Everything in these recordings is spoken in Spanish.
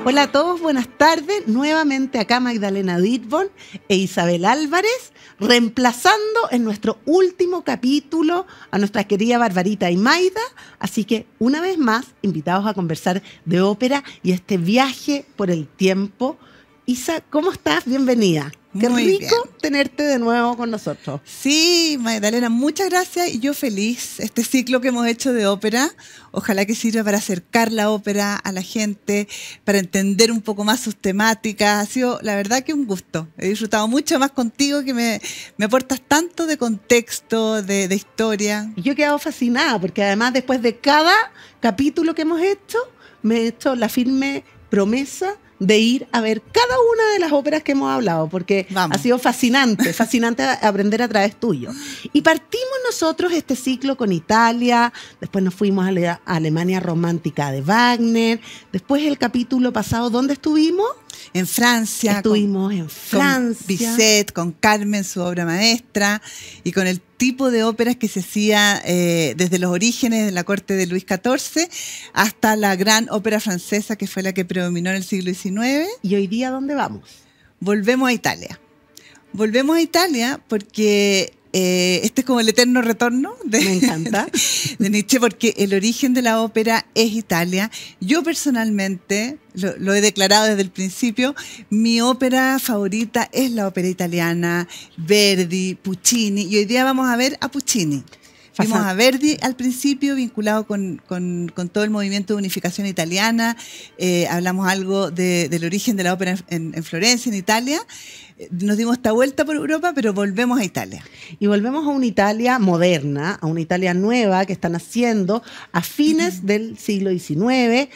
Hola a todos, buenas tardes. Nuevamente acá Magdalena Ditborn e Isabel Álvarez, reemplazando en nuestro último capítulo a nuestra querida Barbarita y Maida. Así que, una vez más, invitados a conversar de ópera y este viaje por el tiempo. Isa, ¿cómo estás? Bienvenida. Qué Muy rico bien. tenerte de nuevo con nosotros. Sí, Magdalena, muchas gracias y yo feliz. Este ciclo que hemos hecho de ópera, ojalá que sirva para acercar la ópera a la gente, para entender un poco más sus temáticas. Ha sido, la verdad, que un gusto. He disfrutado mucho más contigo, que me aportas tanto de contexto, de historia. Y yo he quedado fascinada porque además después de cada capítulo que hemos hecho, me he hecho la firme promesa de ir a ver cada una de las óperas que hemos hablado, porque Vamos. ha sido fascinante, fascinante aprender a través tuyo. Y partimos nosotros este ciclo con Italia, después nos fuimos a la Alemania romántica de Wagner, después el capítulo pasado, ¿dónde estuvimos? En Francia. Estuvimos en Francia. Con Bizet, con Carmen, su obra maestra, y con el tipo de óperas que se hacía desde los orígenes de la corte de Luis XIV hasta la gran ópera francesa, que fue la que predominó en el siglo XIX. ¿Y hoy día dónde vamos? Volvemos a Italia. Volvemos a Italia porque este es como el eterno retorno Me encanta. de Nietzsche, porque el origen de la ópera es Italia. Yo personalmente, lo he declarado desde el principio, mi ópera favorita es la ópera italiana, Verdi, Puccini, y hoy día vamos a ver a Puccini. Vimos a Verdi al principio, vinculado con todo el movimiento de unificación italiana. Hablamos algo del origen de la ópera en Florencia, en Italia. Nos dimos esta vuelta por Europa, pero volvemos a Italia. Y volvemos a una Italia moderna, a una Italia nueva que están haciendo a fines del siglo XIX.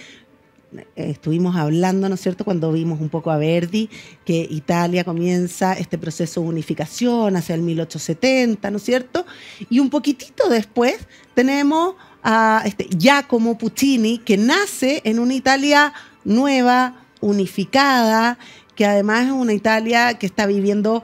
Estuvimos hablando, ¿no es cierto?, cuando vimos un poco a Verdi, que Italia comienza este proceso de unificación hacia el 1870, ¿no es cierto? Y un poquitito después tenemos a Giacomo Puccini, que nace en una Italia nueva, unificada, que además es una Italia que está viviendo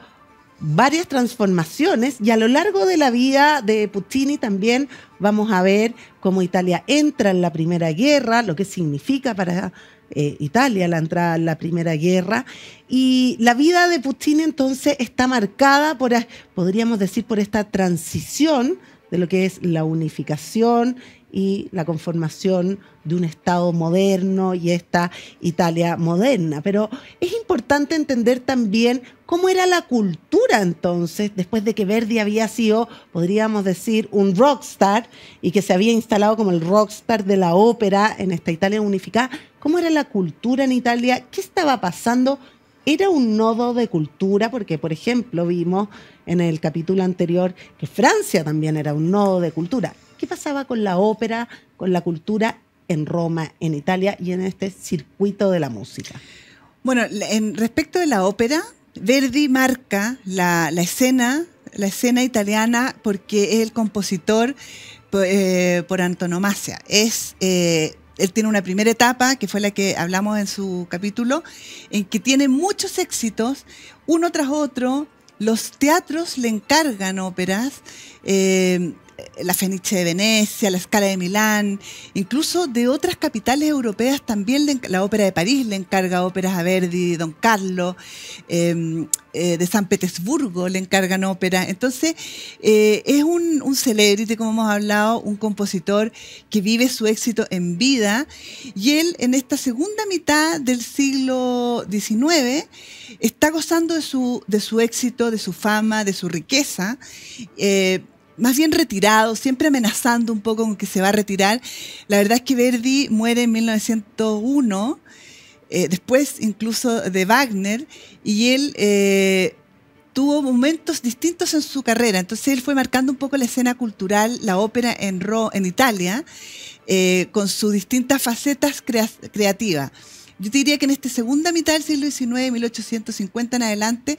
varias transformaciones, y a lo largo de la vida de Puccini también vamos a ver cómo Italia entra en la Primera Guerra, lo que significa para Italia la entrada en la Primera Guerra, y la vida de Puccini entonces está marcada por, podríamos decir, por esta transición de lo que es la unificación y la conformación de un Estado moderno y esta Italia moderna. Pero es importante entender también cómo era la cultura entonces, después de que Verdi había sido, podríamos decir, un rockstar y que se había instalado como el rockstar de la ópera en esta Italia unificada. ¿Cómo era la cultura en Italia? ¿Qué estaba pasando? Era un nodo de cultura, porque, por ejemplo, vimos en el capítulo anterior que Francia también era un nodo de cultura. ¿Qué pasaba con la ópera, con la cultura en Roma, en Italia y en este circuito de la música? Bueno, respecto de la ópera, Verdi marca la escena italiana porque es el compositor por antonomasia. Él tiene una primera etapa, que fue la que hablamos en su capítulo, en que tiene muchos éxitos, uno tras otro. Los teatros le encargan óperas, la Fenice de Venecia, la Scala de Milán, incluso de otras capitales europeas también. La Ópera de París le encarga óperas a Verdi, Don Carlo, de San Petersburgo le encargan óperas. Entonces, es un celebrity, como hemos hablado, un compositor que vive su éxito en vida, y él en esta segunda mitad del siglo XIX está gozando de su éxito, de su fama, de su riqueza, más bien retirado, siempre amenazando un poco con que se va a retirar. La verdad es que Verdi muere en 1901, después incluso de Wagner, y él tuvo momentos distintos en su carrera. Entonces él fue marcando un poco la escena cultural, la ópera en Italia, con sus distintas facetas creativas. Yo te diría que en esta segunda mitad del siglo XIX, 1850 en adelante,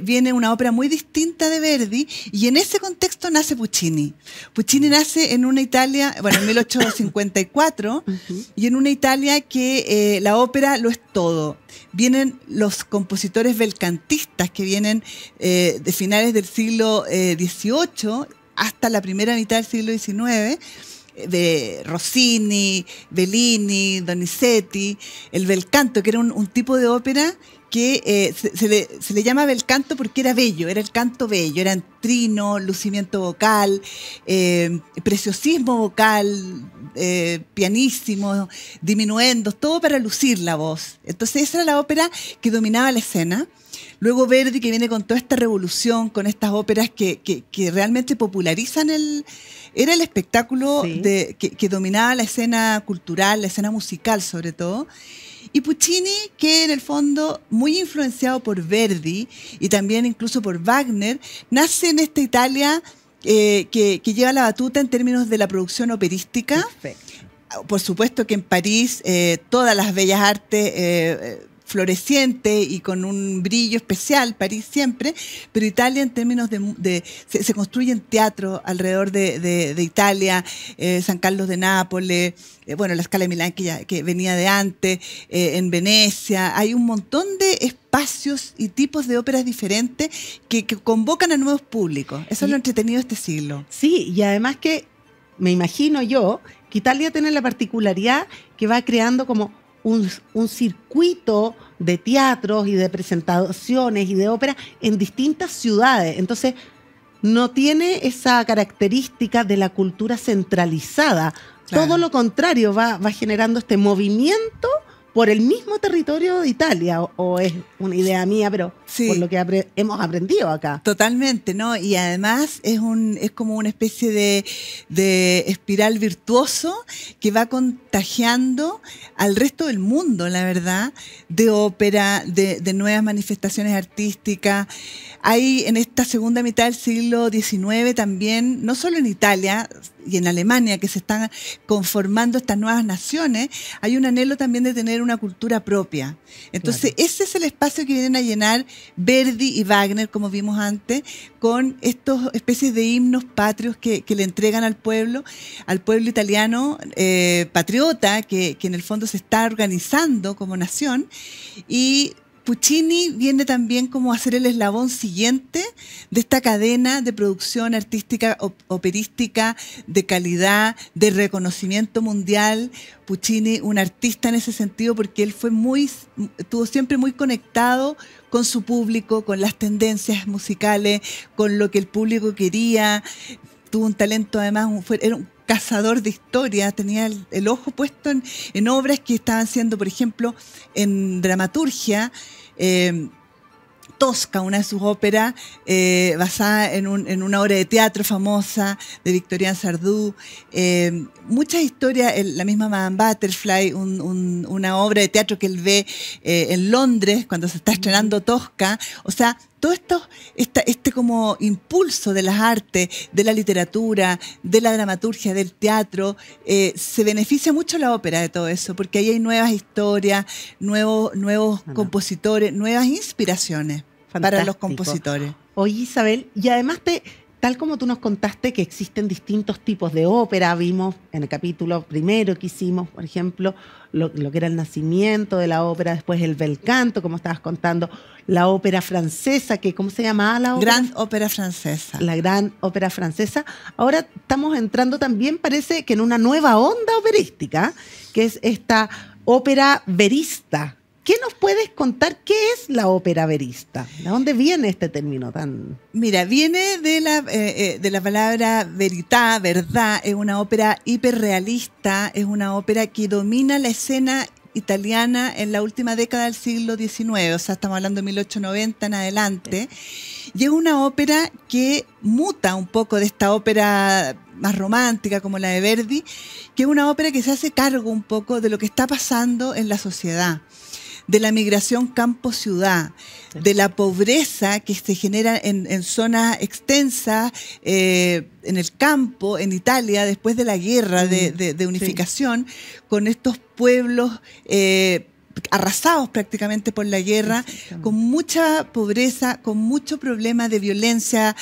viene una ópera muy distinta de Verdi, y en ese contexto nace Puccini. Puccini nace en una Italia, bueno, en 1854, y en una Italia que la ópera lo es todo. Vienen los compositores belcantistas que vienen de finales del siglo XVIII hasta la primera mitad del siglo XIX, de Rossini, Bellini, Donizetti, el bel canto, que era un tipo de ópera que se le llama bel canto porque era bello, era el canto bello, era en trino, lucimiento vocal, preciosismo vocal, pianísimo, diminuendos, todo para lucir la voz. Entonces esa era la ópera que dominaba la escena. Luego Verdi, que viene con toda esta revolución, con estas óperas que realmente popularizan era el espectáculo Sí. que dominaba la escena cultural, la escena musical sobre todo. Y Puccini, que en el fondo, muy influenciado por Verdi y también incluso por Wagner, nace en esta Italia que lleva la batuta en términos de la producción operística. Perfecto. Por supuesto que en París todas las bellas artes floreciente y con un brillo especial, París siempre, pero Italia en términos se construyen teatros alrededor de Italia, San Carlos de Nápoles, bueno, la Scala de Milán que venía de antes, en Venecia, hay un montón de espacios y tipos de óperas diferentes que convocan a nuevos públicos. Eso es lo entretenido de este siglo. Sí, y además que me imagino yo que Italia tiene la particularidad que va creando como un circuito de teatros y de presentaciones y de ópera en distintas ciudades. Entonces, no tiene esa característica de la cultura centralizada. Claro. Todo lo contrario, va generando este movimiento por el mismo territorio de Italia, o es una idea mía, pero Sí. por lo que hemos aprendido acá. Totalmente, ¿no? Y además es como una especie de espiral virtuoso que va contagiando al resto del mundo, la verdad, de ópera, de nuevas manifestaciones artísticas. Hay en esta segunda mitad del siglo XIX también, no solo en Italia y en Alemania, que se están conformando estas nuevas naciones, hay un anhelo también de tener una cultura propia. Entonces, Claro. ese es el espacio que vienen a llenar Verdi y Wagner, como vimos antes, con estos especies de himnos patrios que le entregan al pueblo italiano patriota, que en el fondo se está organizando como nación. Y Puccini viene también como a ser el eslabón siguiente de esta cadena de producción artística operística de calidad, de reconocimiento mundial. Puccini, un artista en ese sentido, porque él estuvo siempre muy conectado con su público, con las tendencias musicales, con lo que el público quería. Tuvo un talento, además, era un cazador de historia, tenía el ojo puesto en obras que estaban siendo, por ejemplo, en dramaturgia, Tosca, una de sus óperas, basada en una obra de teatro famosa de Victorien Sardou. Muchas historias, la misma Madame Butterfly, una obra de teatro que él ve en Londres cuando se está estrenando Tosca. O sea, todo esto, este como impulso de las artes, de la literatura, de la dramaturgia, del teatro, se beneficia mucho la ópera de todo eso, porque ahí hay nuevas historias, nuevos compositores, nuevas inspiraciones para los compositores. Oye, Isabel, y además tal como tú nos contaste que existen distintos tipos de ópera, vimos en el capítulo primero que hicimos, por ejemplo, lo que era el nacimiento de la ópera, después el bel canto, como estabas contando, la ópera francesa, que ¿cómo se llamaba la ópera? Gran ópera francesa. La gran ópera francesa. Ahora estamos entrando también, parece que en una nueva onda operística, que es esta ópera verista. ¿Qué nos puedes contar? ¿Qué es la ópera verista? ¿De dónde viene este término tan...? Mira, viene de la palabra verità, verdad. Es una ópera hiperrealista, es una ópera que domina la escena italiana en la última década del siglo XIX, o sea, estamos hablando de 1890 en adelante. Y es una ópera que muta un poco de esta ópera más romántica como la de Verdi, que es una ópera que se hace cargo un poco de lo que está pasando en la sociedad, de la migración campo-ciudad, de la pobreza que se genera en zonas extensas, en el campo, en Italia, después de la guerra de unificación, con estos pueblos arrasados prácticamente por la guerra, con mucha pobreza, con mucho problema de violencia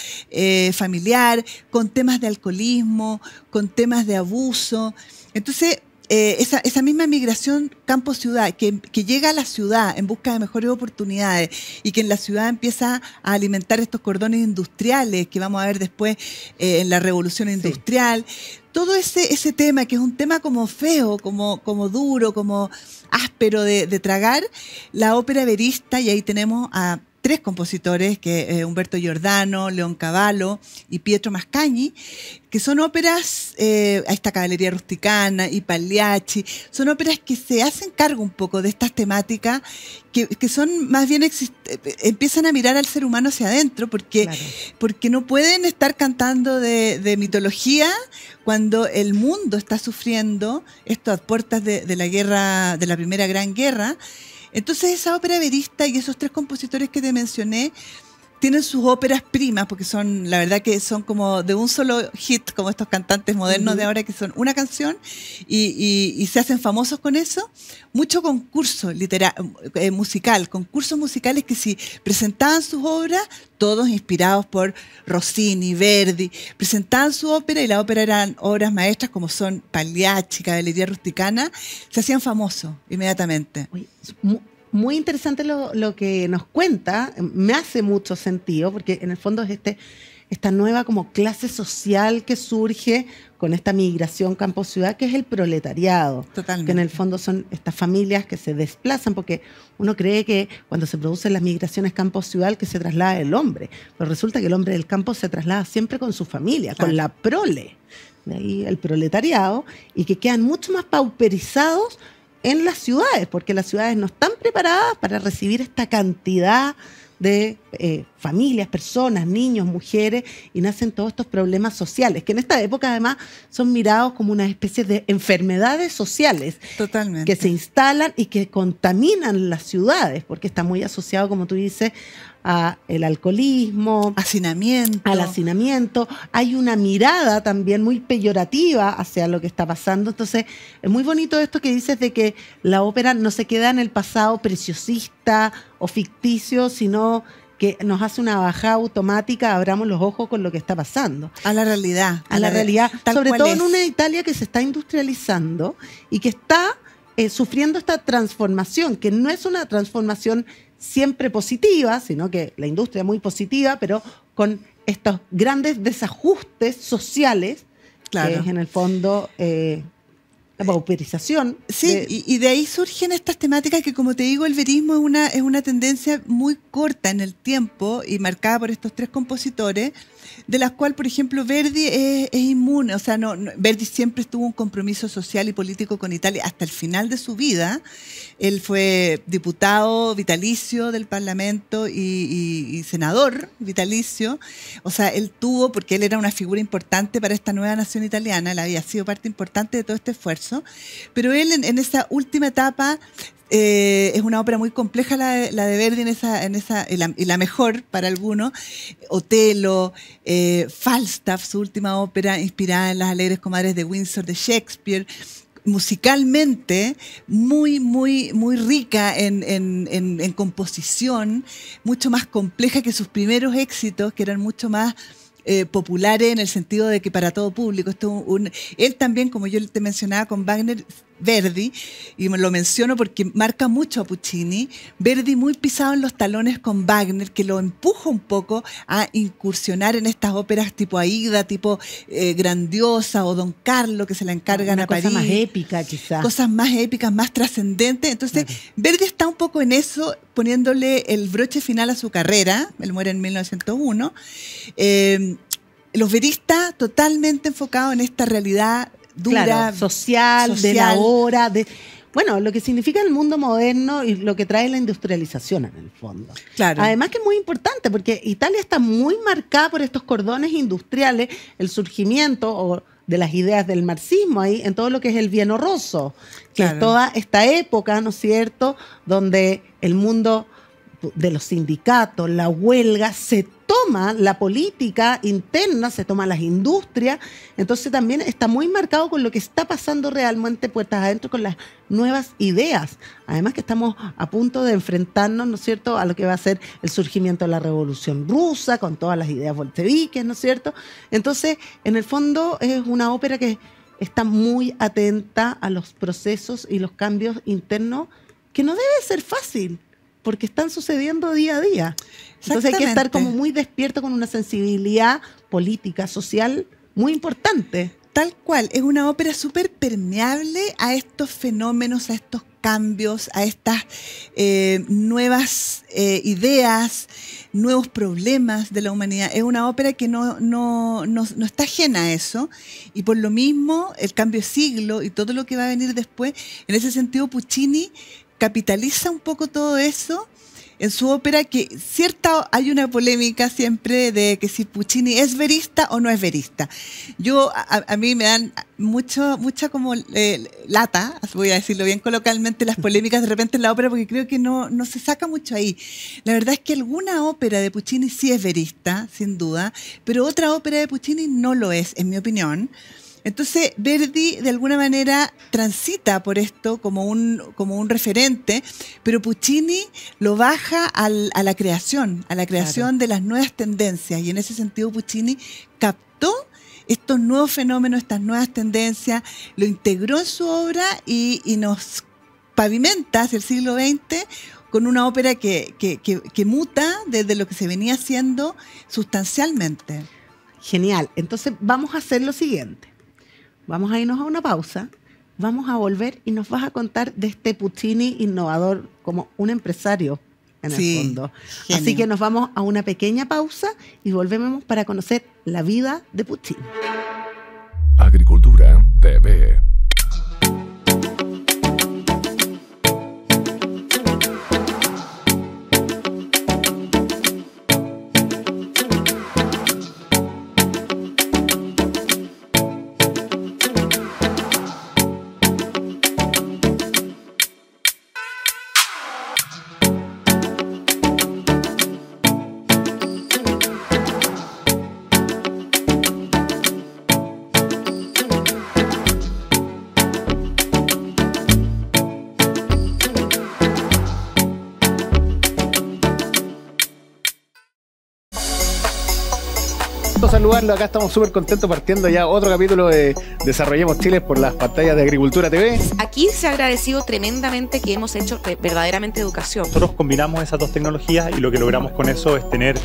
familiar, con temas de alcoholismo, con temas de abuso. Entonces, esa misma migración campo-ciudad, que llega a la ciudad en busca de mejores oportunidades y que en la ciudad empieza a alimentar estos cordones industriales que vamos a ver después en la revolución industrial. Sí. Todo ese tema, que es un tema como feo, como duro, como áspero de tragar, la ópera verista, y ahí tenemos a 3 compositores, que Humberto Giordano, León Cavallo y Pietro Mascagni, que son óperas, ahí está Cavalleria Rusticana y Pagliacci, son óperas que se hacen cargo un poco de estas temáticas que son más bien, empiezan a mirar al ser humano hacia adentro, porque no pueden estar cantando de mitología cuando el mundo está sufriendo esto a puertas de la guerra, de la Primera Gran Guerra. Entonces esa ópera verista y esos 3 compositores que te mencioné tienen sus óperas primas, porque son, la verdad que son como de un solo hit, como estos cantantes modernos de ahora, que son una canción y se hacen famosos con eso. Mucho concurso musical, concursos musicales que si presentaban sus obras, todos inspirados por Rossini, Verdi, presentaban su ópera y la ópera eran obras maestras como son Pagliacci, Cavalleria Rusticana, se hacían famosos inmediatamente. Muy interesante lo que nos cuenta, me hace mucho sentido, porque en el fondo es esta nueva como clase social que surge con esta migración campo-ciudad, que es el proletariado. Totalmente. Que en el fondo son estas familias que se desplazan, porque uno cree que cuando se producen las migraciones campo-ciudad que se traslada el hombre, pero resulta que el hombre del campo se traslada siempre con su familia, con la prole, de ahí el proletariado, y que quedan mucho más pauperizados en las ciudades, porque las ciudades no están preparadas para recibir esta cantidad de familias, personas, niños, mujeres, y nacen todos estos problemas sociales, que en esta época además son mirados como una especie de enfermedades sociales. Totalmente. Que se instalan y que contaminan las ciudades, porque está muy asociado, como tú dices, a el alcoholismo, al hacinamiento. Hay una mirada también muy peyorativa hacia lo que está pasando. Entonces, es muy bonito esto que dices de que la ópera no se queda en el pasado preciosista o ficticio, sino que nos hace una bajada automática, abramos los ojos con lo que está pasando. A la realidad. A la realidad, sobre todo en una Italia que se está industrializando y que está sufriendo esta transformación, que no es una transformación siempre positiva, sino que la industria es muy positiva, pero con estos grandes desajustes sociales, que es en el fondo la pauperización. Sí, y de ahí surgen estas temáticas que, como te digo, el verismo es una tendencia muy corta en el tiempo y marcada por estos 3 compositores, de las cuales, por ejemplo, Verdi es inmune. O sea, Verdi siempre tuvo un compromiso social y político con Italia hasta el final de su vida. Él fue diputado vitalicio del Parlamento y senador vitalicio. O sea, él tuvo, porque él era una figura importante para esta nueva nación italiana, él había sido parte importante de todo este esfuerzo, pero él en esa última etapa, es una ópera muy compleja la de Verdi y la mejor para algunos. Otelo, Falstaff, su última ópera inspirada en las alegres comadres de Windsor de Shakespeare, musicalmente muy, muy, muy rica en composición, mucho más compleja que sus primeros éxitos, que eran mucho más populares en el sentido de que para todo público. Él también, como yo te mencionaba con Wagner, Verdi, y me lo menciono porque marca mucho a Puccini, Verdi muy pisado en los talones con Wagner, que lo empuja un poco a incursionar en estas óperas tipo Aida, tipo Grandiosa, o Don Carlo, que se la encargan a París. Cosa más épica, quizás. Cosas más épicas, más trascendentes. Entonces, Verdi está un poco en eso, poniéndole el broche final a su carrera. Él muere en 1901. Los veristas totalmente enfocados en esta realidad dura, claro, social, de la hora, bueno, lo que significa el mundo moderno y lo que trae la industrialización en el fondo. Claro. Además que es muy importante porque Italia está muy marcada por estos cordones industriales, el surgimiento de las ideas del marxismo ahí en todo lo que es el Bienio Rosso, que es toda esta época, ¿no es cierto?, donde el mundo de los sindicatos, la huelga, se toma la política interna, se toma las industrias, entonces también está muy marcado con lo que está pasando realmente puertas adentro con las nuevas ideas. Además que estamos a punto de enfrentarnos, ¿no es cierto?, a lo que va a ser el surgimiento de la Revolución Rusa, con todas las ideas bolcheviques, ¿no es cierto? Entonces, en el fondo es una ópera que está muy atenta a los procesos y los cambios internos, que no debe ser fácil, porque están sucediendo día a día. Entonces hay que estar como muy despierto, con una sensibilidad política, social muy importante. Tal cual, es una ópera súper permeable a estos fenómenos, a estos cambios, a estas nuevas ideas, nuevos problemas de la humanidad. Es una ópera que no está ajena a eso, y por lo mismo el cambio de siglo y todo lo que va a venir después, en ese sentido Puccini capitaliza un poco todo eso en su ópera, que hay una polémica siempre de que si Puccini es verista o no es verista. A mí me dan mucha como lata, voy a decirlo bien coloquialmente, las polémicas de repente en la ópera, porque creo que no se saca mucho ahí. La verdad es que alguna ópera de Puccini sí es verista, sin duda, pero otra ópera de Puccini no lo es, en mi opinión. Entonces Verdi de alguna manera transita por esto como un referente, pero Puccini lo baja a la creación claro, de las nuevas tendencias, y en ese sentido Puccini captó estos nuevos fenómenos, estas nuevas tendencias, lo integró en su obra y nos pavimenta hacia el siglo XX con una ópera que muta desde lo que se venía haciendo sustancialmente. Genial. Entonces vamos a hacer lo siguiente. Vamos a irnos a una pausa, vamos a volver y nos vas a contar de este Puccini innovador como un empresario en el fondo. Genial. Así que nos vamos a una pequeña pausa y volvemos para conocer la vida de Puccini. Agricultura TV. Saludarlo, acá estamos súper contentos partiendo ya otro capítulo de Desarrollemos Chile por las pantallas de Agricultura TV. Aquí se ha agradecido tremendamente que hemos hecho verdaderamente educación. Nosotros combinamos esas dos tecnologías y lo que logramos con eso es tener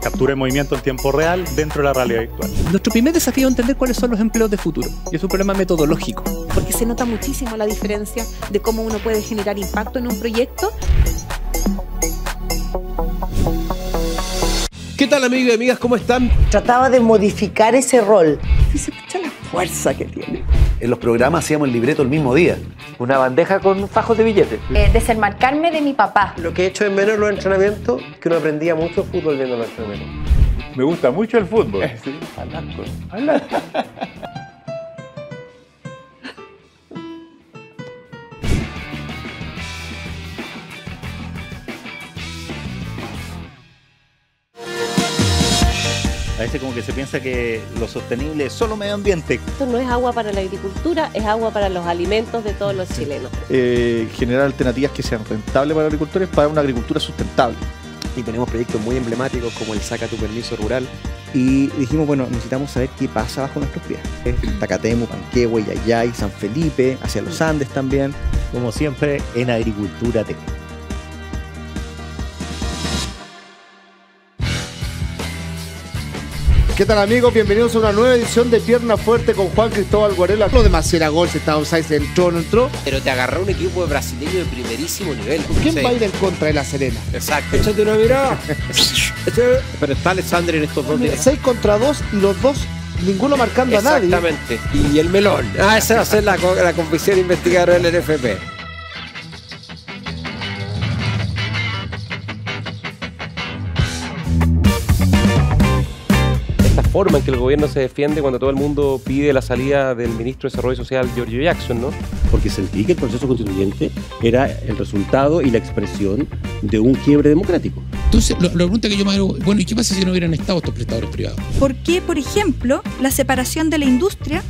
captura de movimiento en tiempo real dentro de la realidad virtual. Nuestro primer desafío es entender cuáles son los empleos de futuro, y es un problema metodológico. Porque se nota muchísimo la diferencia de cómo uno puede generar impacto en un proyecto. ¿Qué tal, amigos y amigas? ¿Cómo están? Trataba de modificar ese rol. Y se escucha la fuerza que tiene. En los programas hacíamos el libreto el mismo día. Una bandeja con fajos de billetes. Desenmarcarme de mi papá. Lo que he hecho en menos los entrenamientos, que uno aprendía mucho fútbol viendo los entrenamientos. Me gusta mucho el fútbol. Sí, al arco. A veces como que se piensa que lo sostenible es solo medio ambiente. Esto no es agua para la agricultura, es agua para los alimentos de todos los chilenos. Generar alternativas que sean rentables para los agricultores, para una agricultura sustentable. Y tenemos proyectos muy emblemáticos como el Saca tu Permiso Rural. Y dijimos, bueno, necesitamos saber qué pasa bajo nuestros pies. Tacatemu, Panquehue, Yayay, San Felipe, hacia los Andes también. Como siempre, en Agricultura TV. ¿Qué tal, amigos? Bienvenidos a una nueva edición de Pierna Fuerte con Juan Cristóbal Guarela. Lo demás era gol, si estaba offside, entró o no entró. Pero te agarró un equipo brasileño de primerísimo nivel. ¿Quién va a ir en contra de La Serena? Exacto. Échate una mirada. Pero está Alexander en estos dos días. 6 contra 2 y los dos, ninguno marcando a nadie. Exactamente. Y el melón. Esa va a ser la comisión investigadora del NFP. Forma en que el gobierno se defiende cuando todo el mundo pide la salida del ministro de Desarrollo Social, Giorgio Jackson, ¿no? Porque sentí que el proceso constituyente era el resultado y la expresión de un quiebre democrático. Entonces, la pregunta que yo me hago, bueno, ¿y qué pasa si no hubieran estado estos prestadores privados? ¿Por qué, por ejemplo, la separación de la industria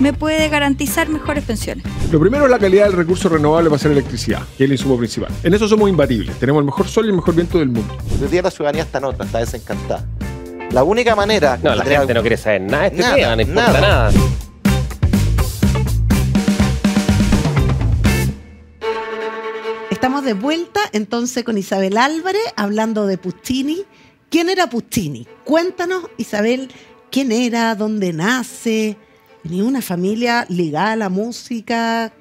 me puede garantizar mejores pensiones? Lo primero es la calidad del recurso renovable para hacer electricidad, que es el insumo principal. En eso somos imbatibles. Tenemos el mejor sol y el mejor viento del mundo. Hoy día la ciudadanía está en otra, está desencantada. La única manera... No, la gente no quiere saber nada de este tema, no importa nada. Estamos de vuelta entonces con Isabel Álvarez hablando de Puccini. ¿Quién era Puccini? Cuéntanos, Isabel, quién era, dónde nace. ¿Tenía una familia ligada a la música?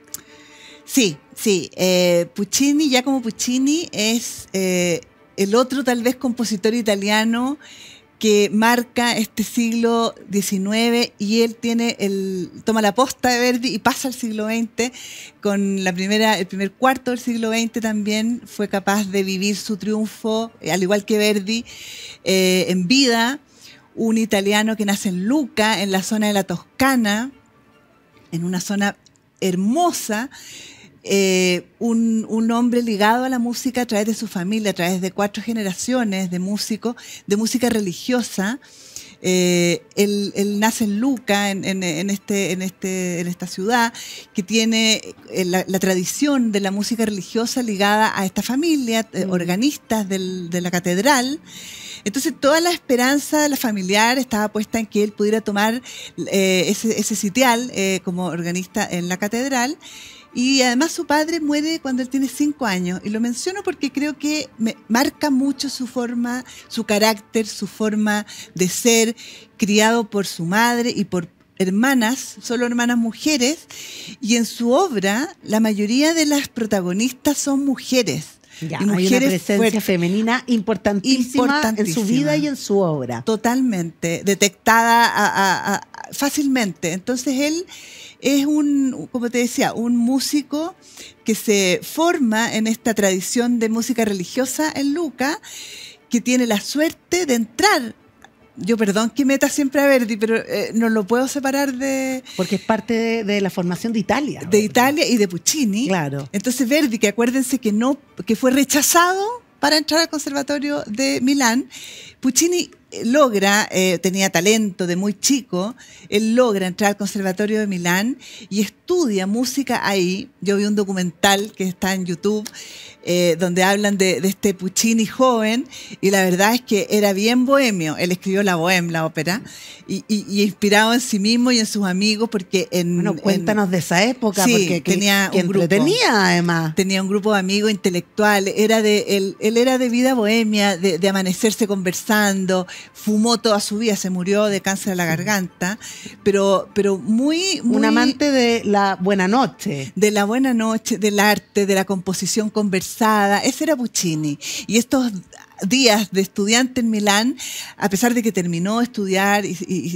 Sí. Puccini, Giacomo Puccini, es el otro tal vez compositor italiano que marca este siglo XIX, y él toma la posta de Verdi y pasa al siglo XX. Con el primer cuarto del siglo XX también fue capaz de vivir su triunfo, al igual que Verdi, en vida. Un italiano que nace en Lucca, en la zona de la Toscana, en una zona hermosa. Un hombre ligado a la música a través de su familia, a través de 4 generaciones de músicos, de música religiosa. Él nace en Lucca, en esta ciudad que tiene la tradición de la música religiosa ligada a esta familia, organistas de la catedral. Entonces toda la esperanza de la familiar estaba puesta en que él pudiera tomar ese sitial como organista en la catedral. Y además su padre muere cuando él tiene 5 años. Y lo menciono porque creo que marca mucho su forma, su carácter, su forma de ser, criado por su madre y por hermanas, solo hermanas mujeres. Y en su obra, la mayoría de las protagonistas son mujeres. Ya, hay una presencia femenina importantísima en su vida y en su obra. Totalmente, detectada fácilmente. Entonces él es como te decía, un músico que se forma en esta tradición de música religiosa en Lucca, que tiene la suerte de entrar. Yo, perdón que meta siempre a Verdi, pero no lo puedo separar de... Porque es parte de la formación de Italia. De Italia y de Puccini. Claro. Entonces Verdi, que acuérdense que fue rechazado para entrar al Conservatorio de Milán, Puccini logra, tenía talento de muy chico, él logra entrar al Conservatorio de Milán y estudia música ahí. Yo vi un documental que está en YouTube donde hablan de este Puccini joven, y la verdad es que era bien bohemio. Él escribió la Bohème, la ópera, y inspirado en sí mismo y en sus amigos, porque cuéntanos de esa época, sí, porque tenía un grupo, además. Tenía un grupo de amigos intelectuales, él era de vida bohemia, de amanecerse conversando, fumó toda su vida, se murió de cáncer a la garganta, pero muy un amante de la buena noche. De la buena noche, del arte, de la composición conversada. Ese era Puccini. Y estos días de estudiante en Milán, a pesar de que terminó de estudiar y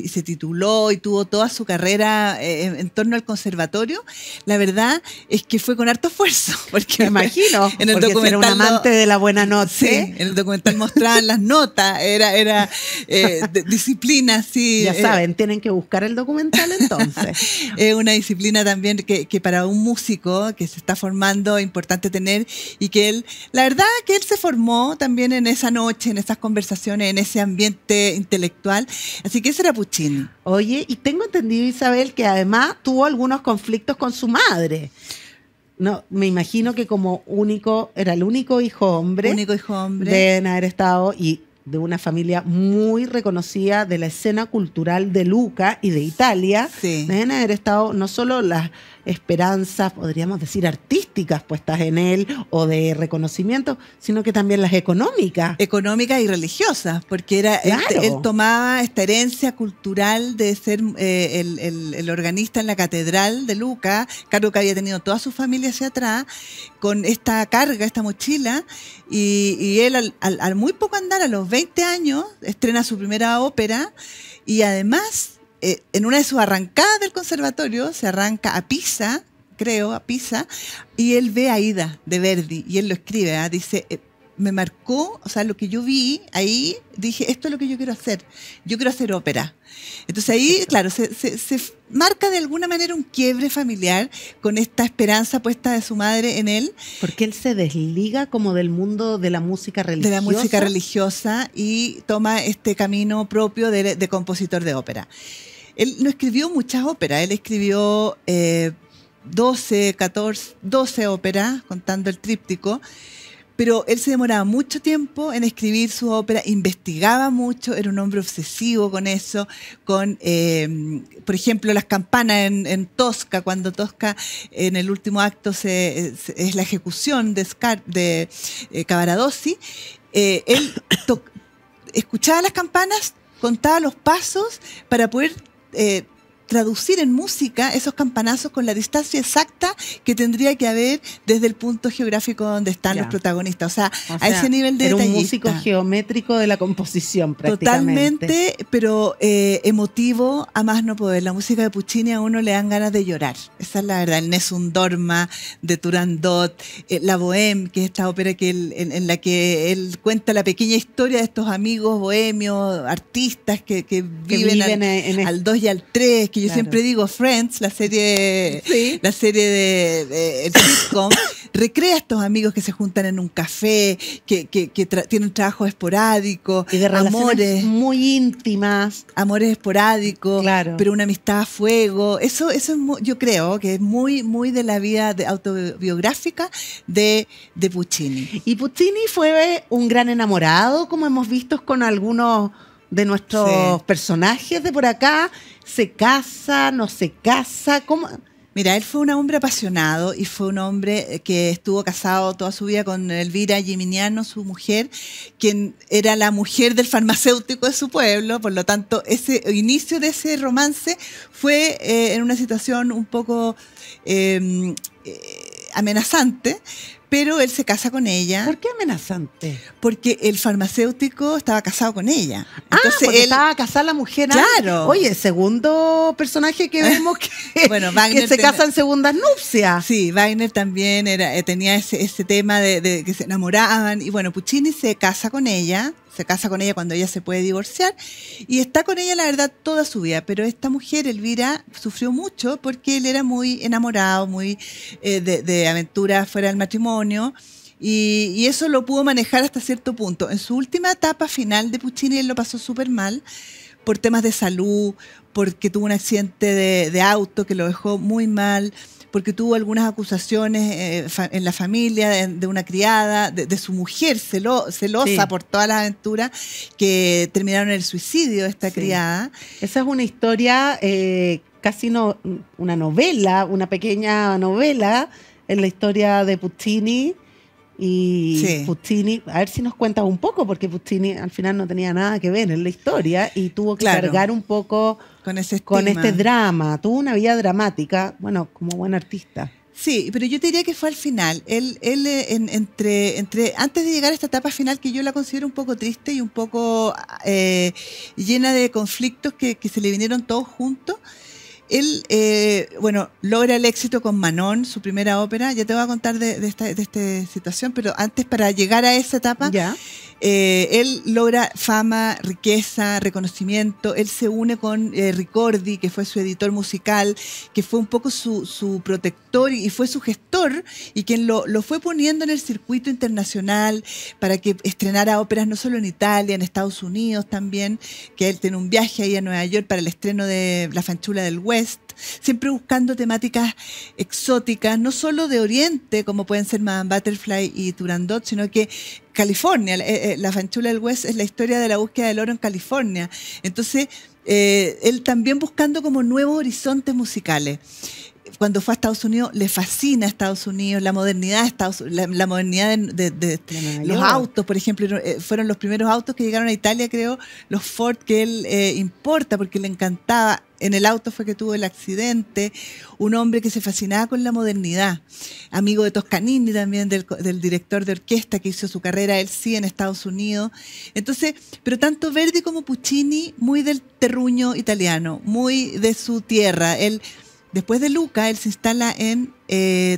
se tituló y tuvo toda su carrera en torno al conservatorio, la verdad es que fue con harto esfuerzo. Porque me imagino, en el porque documental era un amante de la buena noche. Sí, en el documental mostraban las notas, era disciplina, sí. Ya saben, tienen que buscar el documental entonces. Es una disciplina también que para un músico que se está formando es importante tener, y que él, la verdad que él se formó también en esa noche, en esas conversaciones, en ese ambiente intelectual. Así que ese era Puccini. Oye, y tengo entendido, Isabel, que además tuvo algunos conflictos con su madre. No, me imagino que era el único hijo hombre. Deben haber estado de una familia muy reconocida de la escena cultural de Lucca y de Italia. Sí. Deben haber estado no solo las esperanzas, podríamos decir, artísticas puestas en él o de reconocimiento, sino que también las económicas. Económicas y religiosas, porque él tomaba esta herencia cultural de ser el organista en la catedral de Lucca, cargo que había tenido toda su familia hacia atrás, con esta carga, esta mochila, y él al muy poco andar, a los 20 años, estrena su primera ópera, y además en una de sus arrancadas del conservatorio, se arranca a Pisa, y él ve a Aida de Verdi, y él lo escribe, dice, me marcó, o sea, lo que yo vi ahí, dije, esto es lo que yo quiero hacer ópera. Entonces ahí, claro, se marca de alguna manera un quiebre familiar con esta esperanza puesta de su madre en él. Porque él se desliga como del mundo de la música religiosa. De la música religiosa, y toma este camino propio de compositor de ópera. Él no escribió muchas óperas, él escribió 12 óperas, contando el tríptico, pero él se demoraba mucho tiempo en escribir su ópera, investigaba mucho, era un hombre obsesivo con eso, con, por ejemplo, las campanas en Tosca, cuando Tosca en el último acto es la ejecución de Cavaradossi. Él escuchaba las campanas, contaba los pasos para poder traducir en música esos campanazos con la distancia exacta que tendría que haber desde el punto geográfico donde están los protagonistas. O sea, a ese nivel de era detallista. un músico geométrico de la composición prácticamente. Totalmente, pero emotivo a más no poder. La música de Puccini a uno le dan ganas de llorar. Esa es la verdad. El Nessun Dorma de Turandot, la Bohème, que es esta ópera en la que él cuenta la pequeña historia de estos amigos bohemios, artistas que viven al 2 y al 3, que yo siempre digo, Friends, la serie de el sitcom, recrea a estos amigos que se juntan en un café, que tienen trabajo esporádico, y de relaciones muy íntimas, amores esporádicos, pero una amistad a fuego. Eso es yo creo que es muy, muy de la vida autobiográfica de Puccini. Y Puccini fue un gran enamorado, como hemos visto con algunos de nuestros personajes de por acá. ¿Se casa, no se casa? ¿Cómo? Mira, él fue un hombre apasionado y fue un hombre que estuvo casado toda su vida con Elvira Gimignano, su mujer, quien era la mujer del farmacéutico de su pueblo. Por lo tanto, ese inicio de ese romance fue en una situación un poco amenazante, pero él se casa con ella. ¿Por qué amenazante? Porque el farmacéutico estaba casado con ella. Entonces porque él estaba casada la mujer. Claro. Oye, el segundo personaje que vemos que, bueno, que se casa en segundas nupcias. Sí, Wagner también tenía ese tema de que se enamoraban. Y bueno, Puccini se casa con ella cuando ella se puede divorciar y está con ella, la verdad, toda su vida. Pero esta mujer, Elvira, sufrió mucho porque él era muy enamorado, muy de aventura fuera del matrimonio. Y eso lo pudo manejar hasta cierto punto. En su última etapa final de Puccini, él lo pasó súper mal por temas de salud, porque tuvo un accidente de auto que lo dejó muy mal, porque tuvo algunas acusaciones en la familia de una criada, de su mujer celosa por todas las aventuras que terminaron en el suicidio de esta criada. Esa es una historia, casi una novela, una pequeña novela en la historia de Puccini. Y Puccini, a ver si nos cuentas un poco, porque Puccini al final no tenía nada que ver en la historia y tuvo que cargar un poco con este drama. Tuvo una vida dramática, bueno, como buen artista. Sí, pero yo te diría que fue al final. Él antes de llegar a esta etapa final, que yo la considero un poco triste y un poco llena de conflictos que se le vinieron todos juntos, él, logra el éxito con Manon, su primera ópera. Ya te voy a contar de esta situación, pero antes, para llegar a esa etapa, él logra fama, riqueza, reconocimiento. Él se une con Ricordi, que fue su editor musical, que fue un poco su protector y fue su gestor, y quien lo fue poniendo en el circuito internacional para que estrenara óperas no solo en Italia, en Estados Unidos también, que él tiene un viaje ahí a Nueva York para el estreno de La Fanciulla del West, siempre buscando temáticas exóticas, no solo de Oriente, como pueden ser Madame Butterfly y Turandot, sino que California. La Fanciulla del West es la historia de la búsqueda del oro en California. Entonces, él también buscando como nuevos horizontes musicales. Cuando fue a Estados Unidos, le fascina a Estados Unidos, la modernidad de Estados Unidos, la modernidad de los autos, por ejemplo, fueron los primeros autos que llegaron a Italia, creo, los Ford, que él importa porque le encantaba. En el auto fue que tuvo el accidente. Un hombre que se fascinaba con la modernidad, amigo de Toscanini también, del director de orquesta que hizo su carrera, él sí, en Estados Unidos. Entonces, pero tanto Verdi como Puccini, muy del terruño italiano, muy de su tierra. Él, después de Luca, él se instala en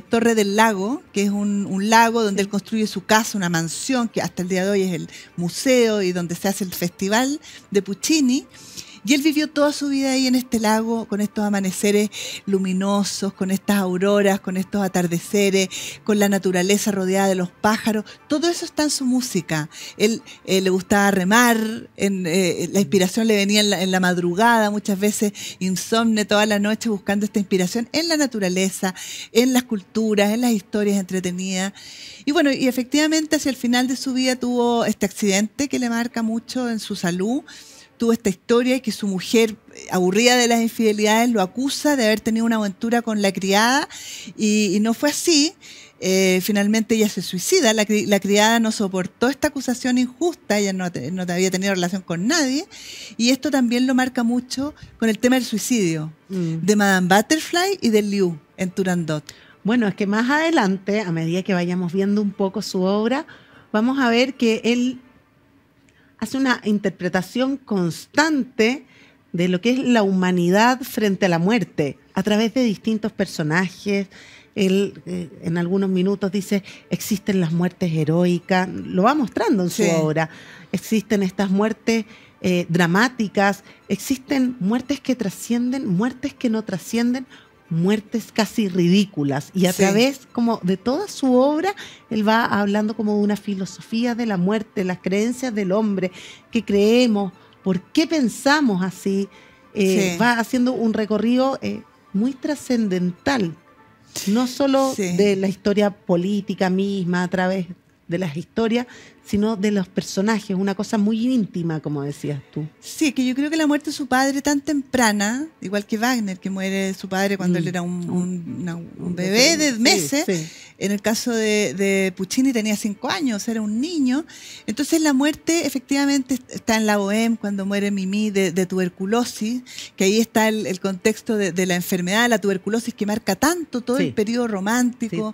Torre del Lago, que es un lago donde él construye su casa, una mansión que hasta el día de hoy es el museo y donde se hace el festival de Puccini. Y él vivió toda su vida ahí en este lago, con estos amaneceres luminosos, con estas auroras, con estos atardeceres, con la naturaleza rodeada de los pájaros. Todo eso está en su música. Él le gustaba remar, la inspiración le venía en la madrugada, muchas veces insomne toda la noche buscando esta inspiración en la naturaleza, en las culturas, en las historias entretenidas. Y bueno, y efectivamente hacia el final de su vida tuvo este accidente que le marca mucho en su salud. Tuvo esta historia que su mujer, aburrida de las infidelidades, lo acusa de haber tenido una aventura con la criada y no fue así. Finalmente ella se suicida. La criada no soportó esta acusación injusta, ella no había tenido relación con nadie, y esto también lo marca mucho con el tema del suicidio de Madame Butterfly y de Liu en Turandot. Bueno, es que más adelante, a medida que vayamos viendo un poco su obra, vamos a ver que él hace una interpretación constante de lo que es la humanidad frente a la muerte, a través de distintos personajes. Él en algunos minutos dice, existen las muertes heroicas, lo va mostrando en su obra, existen estas muertes dramáticas, existen muertes que trascienden, muertes que no trascienden, muertes casi ridículas, y a través como de toda su obra él va hablando como de una filosofía de la muerte, las creencias del hombre, qué creemos, por qué pensamos así. Va haciendo un recorrido muy trascendental, no solo de la historia política misma a través de las historias, sino de los personajes, una cosa muy íntima, como decías tú. Sí, que yo creo que la muerte de su padre tan temprana, igual que Wagner, que muere su padre cuando él era un bebé de meses, en el caso de Puccini tenía 5 años, era un niño. Entonces la muerte efectivamente está en la Bohème, cuando muere Mimi de tuberculosis, que ahí está el contexto de la enfermedad, la tuberculosis que marca tanto todo el periodo romántico.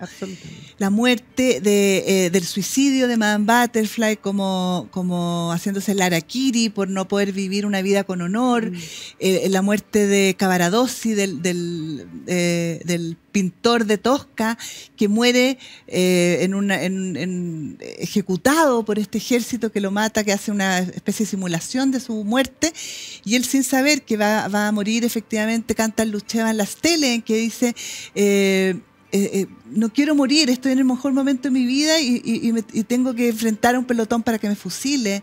La muerte del suicidio de Madame Butterfly, como haciéndose el harakiri por no poder vivir una vida con honor, la muerte de Cavaradossi, del pintor de Tosca, que muere ejecutado por este ejército que lo mata, que hace una especie de simulación de su muerte, y él, sin saber que va a morir, efectivamente canta Lucheva en las tele, en que dice no quiero morir, estoy en el mejor momento de mi vida y tengo que enfrentar a un pelotón para que me fusile.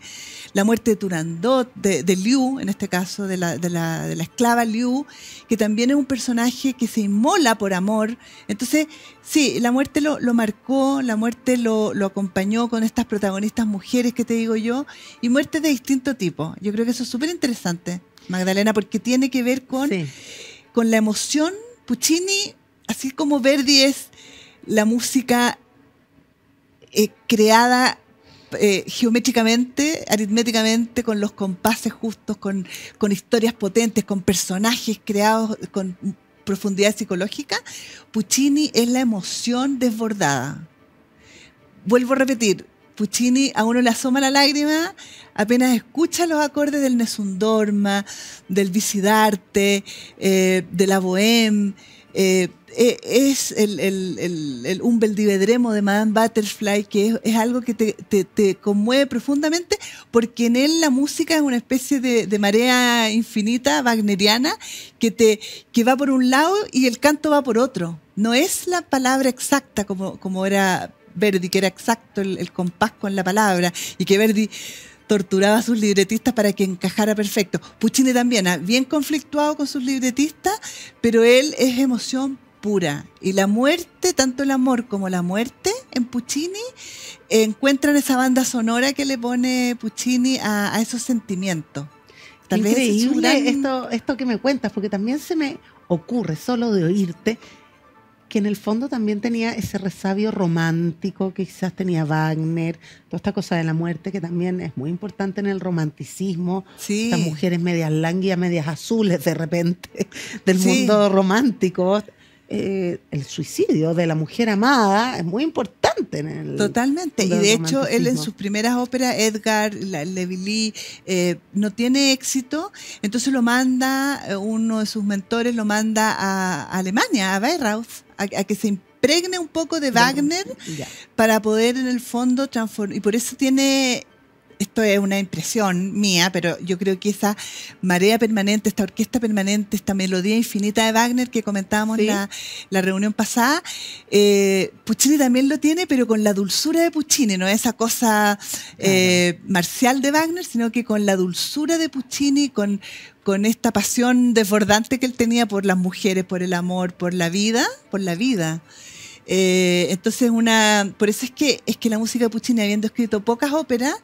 La muerte de Turandot, de Liu, en este caso de la esclava Liu, que también es un personaje que se inmola por amor. Entonces, sí, la muerte lo marcó, la muerte lo acompañó con estas protagonistas mujeres que te digo yo, y muertes de distinto tipo. Yo creo que eso es súper interesante, Magdalena, porque tiene que ver con la emoción. Puccini, así como Verdi es la música creada geométricamente, aritméticamente, con los compases justos, con historias potentes, con personajes creados con profundidad psicológica, Puccini es la emoción desbordada. Vuelvo a repetir, Puccini a uno le asoma la lágrima apenas escucha los acordes del Nessun Dorma, del Visidarte, de la Bohème. Es un Beldivedremo de Madame Butterfly, que es algo que te conmueve profundamente, porque en él la música es una especie de marea infinita wagneriana que va por un lado y el canto va por otro. No es la palabra exacta como era Verdi, que era exacto el compás con la palabra, y que Verdi torturaba a sus libretistas para que encajara perfecto. Puccini también, bien conflictuado con sus libretistas, pero él es emoción pura. Y la muerte, tanto el amor como la muerte en Puccini, encuentran esa banda sonora que le pone Puccini a esos sentimientos. Tal vez increíble esto que me cuentas, porque también se me ocurre, solo de oírte, que en el fondo también tenía ese resabio romántico que quizás tenía Wagner, toda esta cosa de la muerte que también es muy importante en el romanticismo, estas mujeres medias lánguidas, medias azules de repente, del mundo romántico. El suicidio de la mujer amada es muy importante en el Totalmente, y de hecho él en sus primeras óperas, Edgar, Le Billy, no tiene éxito, entonces lo manda, uno de sus mentores lo manda a Alemania, a Bayreuth, a que se impregne un poco de Wagner para poder en el fondo transformar, y por eso tiene esto es una impresión mía, pero yo creo que esa marea permanente, esta orquesta permanente, esta melodía infinita de Wagner que comentábamos en la reunión pasada, Puccini también lo tiene, pero con la dulzura de Puccini, no esa cosa marcial de Wagner, sino que con la dulzura de Puccini, con esta pasión desbordante que él tenía por las mujeres, por el amor, por la vida. Entonces por eso es que la música de Puccini, habiendo escrito pocas óperas,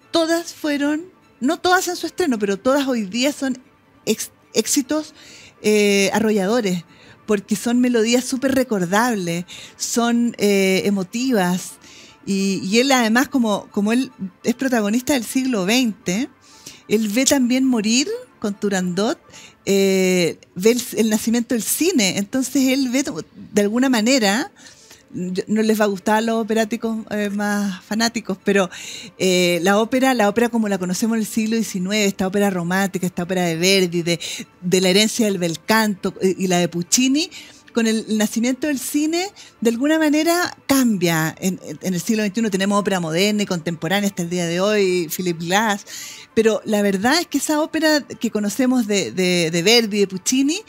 todas fueron, no todas en su estreno, pero todas hoy día son éxitos arrolladores, porque son melodías súper recordables, son emotivas, y él además, como él es protagonista del siglo XX, él ve también morir con Turandot, ve el nacimiento del cine. Entonces él ve de alguna manera, no les va a gustar a los operáticos más fanáticos, pero la ópera como la conocemos en el siglo XIX, esta ópera romántica, esta ópera de Verdi, de la herencia del bel canto y la de Puccini, con el nacimiento del cine, de alguna manera cambia. En el siglo XXI tenemos ópera moderna y contemporánea hasta el día de hoy, Philip Glass, pero la verdad es que esa ópera que conocemos de Verdi, de Puccini,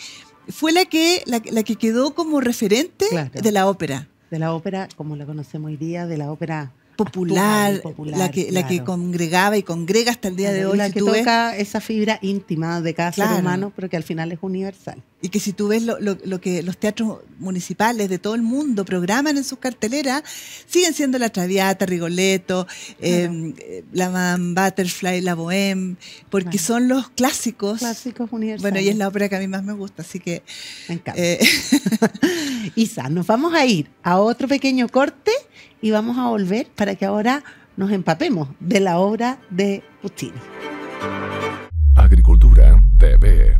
fue la que quedó como referente de la ópera. De la ópera como la conocemos hoy día, de la ópera popular, la que congregaba y congrega hasta el día de hoy. La que toca esa fibra íntima de cada ser humano, pero que al final es universal. Y que si tú ves lo que los teatros municipales de todo el mundo programan en sus carteleras, siguen siendo la Traviata, Rigoletto, la Madame Butterfly, la Bohème, porque son los clásicos. Clásicos universales. Bueno, y es la ópera que a mí más me gusta, así que... Me encanta. Isa, nos vamos a ir a otro pequeño corte y vamos a volver para que ahora nos empapemos de la obra de Puccini. Agricultura TV.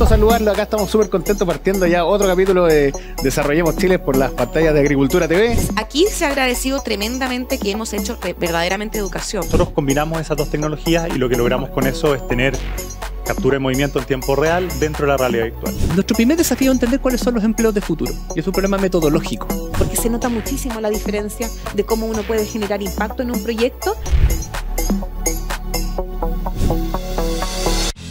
Saludarlo, acá estamos súper contentos partiendo ya otro capítulo de Desarrollemos Chile por las pantallas de Agricultura TV. Aquí se ha agradecido tremendamente que hemos hecho verdaderamente educación. Nosotros combinamos esas dos tecnologías y lo que logramos con eso es tener captura de movimiento en tiempo real dentro de la realidad virtual. Nuestro primer desafío es entender cuáles son los empleos de futuro, y es un problema metodológico. Porque se nota muchísimo la diferencia de cómo uno puede generar impacto en un proyecto.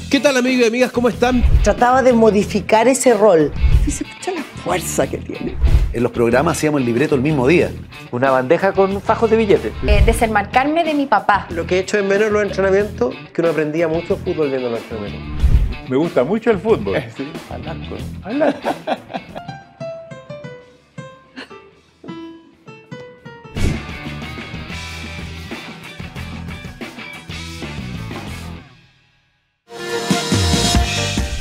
¿Qué tal, amigos y amigas? ¿Cómo están? Trataba de modificar ese rol. Y se escucha la fuerza que tiene. En los programas hacíamos el libreto el mismo día. Una bandeja con fajos de billetes. Desenmarcarme de mi papá. Lo que he hecho en menos en los entrenamientos, que uno aprendía mucho fútbol viendo los entrenamientos. Me gusta mucho el fútbol. Sí.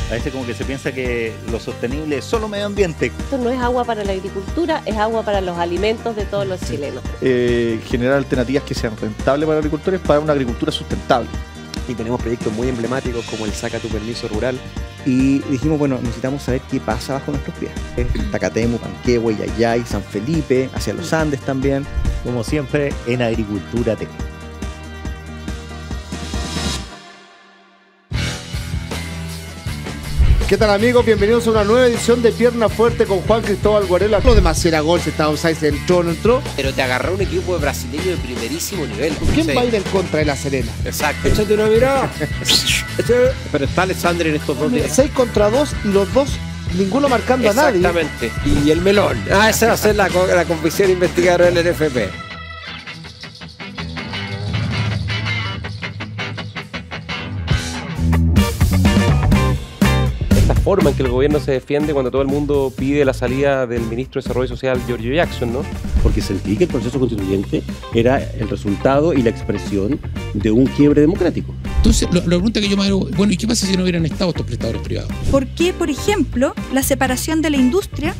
A veces como que se piensa que lo sostenible es solo medio ambiente. Esto no es agua para la agricultura, es agua para los alimentos de todos los chilenos. Generar alternativas que sean rentables para los agricultores para una agricultura sustentable. Y tenemos proyectos muy emblemáticos como el Saca tu Permiso Rural. Y dijimos, bueno, necesitamos saber qué pasa bajo nuestros pies. Tacatemu, Panquehue, Yayay, San Felipe, hacia los Andes también. Como siempre, en Agricultura TV. ¿Qué tal, amigos? Bienvenidos a una nueva edición de Pierna Fuerte con Juan Cristóbal Guarela. Lo demás era gol, si estaba Sáenz entró. Pero te agarró un equipo brasileño de primerísimo nivel. ¿Quién va a ir en contra de La Serena? Exacto. Échate una mirada. Pero está Alexander en estos dos días. 6 contra 2 y los dos, ninguno marcando a nadie. Exactamente. Y el melón. Esa va a ser la comisión investigadora del NFP. Forma en que el gobierno se defiende cuando todo el mundo pide la salida del ministro de Desarrollo Social, Giorgio Jackson, ¿no? Porque sentí que el proceso constituyente era el resultado y la expresión de un quiebre democrático. Entonces, la pregunta que yo me hago, bueno, ¿y qué pasa si no hubieran estado estos prestadores privados? ¿Por qué, por ejemplo, la separación de la industria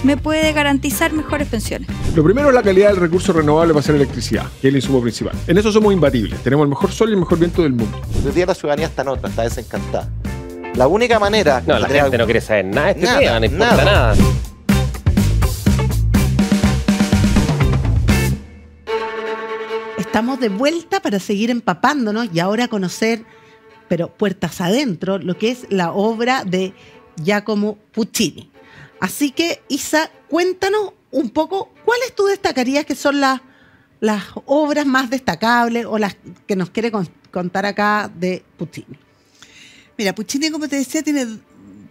me puede garantizar mejores pensiones? Lo primero es la calidad del recurso renovable para hacer electricidad, que es el insumo principal. En eso somos imbatibles. Tenemos el mejor sol y el mejor viento del mundo. Hoy día la ciudadanía está en otra, está desencantada. La única manera... No, la gente no quiere saber nada de este tema, no importa nada. Estamos de vuelta para seguir empapándonos y ahora conocer, pero puertas adentro, lo que es la obra de Giacomo Puccini. Así que, Isa, cuéntanos un poco, ¿cuáles tú destacarías que son las obras más destacables o las que nos quiere contar acá de Puccini? Mira, Puccini, como te decía, tiene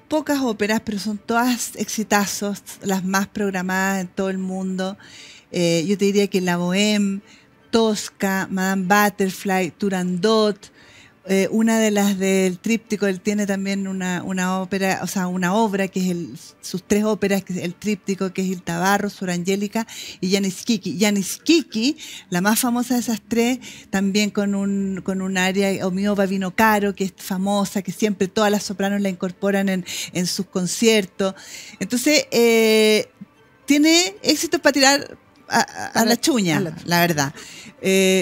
pocas óperas, pero son todas exitazos, las más programadas en todo el mundo. Yo te diría que La Bohème, Tosca, Madame Butterfly, Turandot, una de las del tríptico. Él tiene también una ópera, o sea, una obra que es sus tres óperas, que es el tríptico, que es Il Tabarro, Sor Angélica y Janis Kiki. Janis Kiki, la más famosa de esas tres, también con un aria, O mio bambino caro, que es famosa, que siempre todas las sopranos la incorporan en sus conciertos. Entonces, tiene éxitos para tirar a la chuña, la verdad.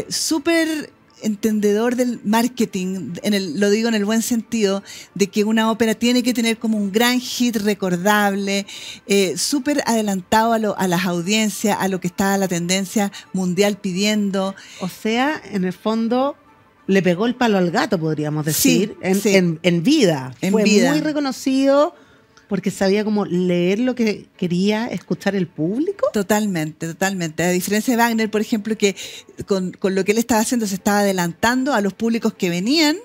Súper entendedor del marketing, lo digo en el buen sentido, de que una ópera tiene que tener como un gran hit recordable, súper adelantado a las audiencias, a lo que está la tendencia mundial pidiendo. O sea, en el fondo le pegó el palo al gato, podríamos decir, en vida. Fue muy reconocido porque sabía cómo leer lo que quería escuchar el público. Totalmente, totalmente. A diferencia de Wagner, por ejemplo, que con lo que él estaba haciendo se estaba adelantando a los públicos que venían,